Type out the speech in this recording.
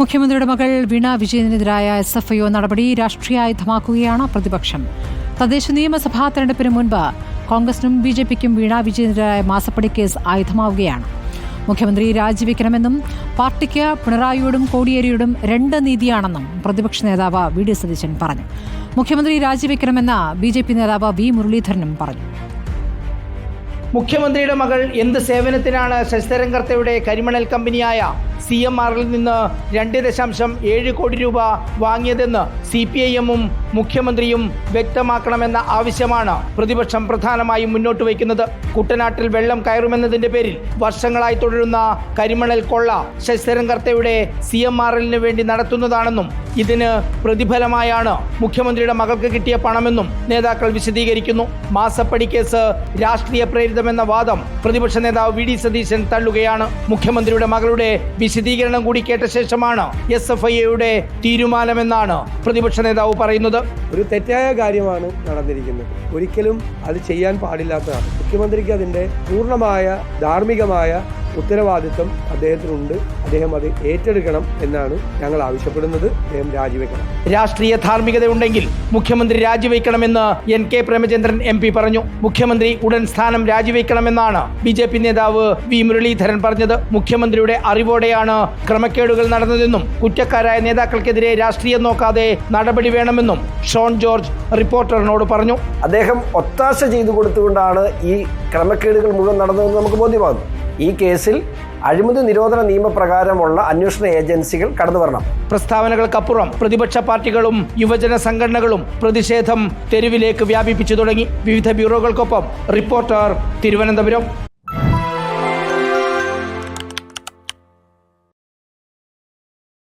മുഖ്യമന്ത്രിയുടെ മകൾ വീണ വിജയനെതിരായ SFIO നടപടി രാഷ്ട്രീയായുധമാക്കുകയാണ് പ്രതിപക്ഷം. തദ്ദേശ നിയമസഭാ തെരഞ്ഞെടുപ്പിന് മുൻപ് കോൺഗ്രസിനും BJPക്കും വീണ വിജയനെതിരായ മാസപ്പടി കേസ് ആയുധമാവുകയാണ്. മുഖ്യമന്ത്രി രാജിവെക്കണമെന്നും പാർട്ടിക്ക് പിണറായിയോടും കോടിയേരിയോടും രണ്ട് നീതിയാണെന്നും പ്രതിപക്ഷ നേതാവ് VD സതീശൻ പറഞ്ഞു. മുഖ്യമന്ത്രി രാജിവെക്കണമെന്ന് BJP നേതാവ് V മുരളീധരനും പറഞ്ഞു. മുഖ്യമന്ത്രിയുടെ മകൾ എന്ത് സേവനത്തിനാണ് ശശിധരൻ കർത്തയുടെ കരിമണൽ കമ്പനിയായ CMRൽ നിന്ന് 2.7 കോടി രൂപ വാങ്ങിയതെന്ന് CPIMും മുഖ്യമന്ത്രിയും വ്യക്തമാക്കണമെന്ന ആവശ്യമാണ് പ്രതിപക്ഷം പ്രധാനമായും മുന്നോട്ട് വയ്ക്കുന്നത്. കുട്ടനാട്ടിൽ വെള്ളം കയറുമെന്നതിന്റെ പേരിൽ വർഷങ്ങളായി തുടരുന്ന കരിമണൽ കൊള്ള ശശിധരൻ കർത്തയുടെ CMRലിന് വേണ്ടി നടത്തുന്നതാണെന്നും ഇതിന് പ്രതിഫലമായാണ് മുഖ്യമന്ത്രിയുടെ മകൾക്ക് കിട്ടിയ പണമെന്നും നേതാക്കൾ വിശദീകരിക്കുന്നു. മാസപ്പടി കേസ് രാഷ്ട്രീയ പ്രേരിതമെന്ന വാദം പ്രതിപക്ഷ നേതാവ് VD സതീശൻ തള്ളുകയാണ്. മുഖ്യമന്ത്രിയുടെ മകളുടെ വിശദീകരണം കൂടി കേട്ട ശേഷമാണ് SFIയുടെ തീരുമാനമെന്നാണ് പ്രതിപക്ഷ നേതാവ് പറയുന്നത്. ഒരു തെറ്റായ കാര്യമാണ് നടന്നിരിക്കുന്നത്. ഒരിക്കലും അത് ചെയ്യാൻ പാടില്ലാത്തതാണ്. മുഖ്യമന്ത്രിക്ക് അതിൻ്റെ പൂർണ്ണമായ ധാർമ്മികമായ ഉത്തരവാദിത്വം അദ്ദേഹത്തിനുണ്ട്. അദ്ദേഹം അത് ഏറ്റെടുക്കണം എന്നാണ് ഞങ്ങൾ ആവശ്യപ്പെടുന്നത്. അദ്ദേഹം രാജിവെക്കണം. രാഷ്ട്രീയ ധാർമ്മികതയുണ്ടെങ്കിൽ മുഖ്യമന്ത്രി രാജിവെക്കണമെന്ന് NK പ്രേമചന്ദ്രൻ MP പറഞ്ഞു. മുഖ്യമന്ത്രി ഉടൻ സ്ഥാനം രാജിവെക്കണമെന്നാണ് BJP നേതാവ് V മുരളീധരൻ പറഞ്ഞത്. മുഖ്യമന്ത്രിയുടെ അറിവോടെയാണ് ക്രമക്കേടുകൾ നടന്നതെന്നും കുറ്റക്കാരായ നേതാക്കൾക്കെതിരെ രാഷ്ട്രീയം നോക്കാതെ നടപടി വേണമെന്നും ഷോൺ ജോർജ് റിപ്പോർട്ടറിനോട് പറഞ്ഞു. അദ്ദേഹം ഒത്താശ ചെയ്തു കൊടുത്തുകൊണ്ടാണ് ഈ ക്രമക്കേടുകൾ മുഴുവൻ നടന്നതെന്ന് നമുക്ക് ബോധ്യമാകുന്നു. ഈ കേസിൽ അഴിമതി നിരോധന നിയമപ്രകാരമുള്ള അന്വേഷണ ഏജൻസികൾ കടന്നു വരണം. പ്രസ്താവനകൾക്കപ്പുറം പ്രതിപക്ഷ പാർട്ടികളും യുവജന സംഘടനകളും പ്രതിഷേധം തെരുവിലേക്ക് വ്യാപിപ്പിച്ചു തുടങ്ങി. വിവിധ ബ്യൂറോകൾക്കൊപ്പം റിപ്പോർട്ടർ, തിരുവനന്തപുരം.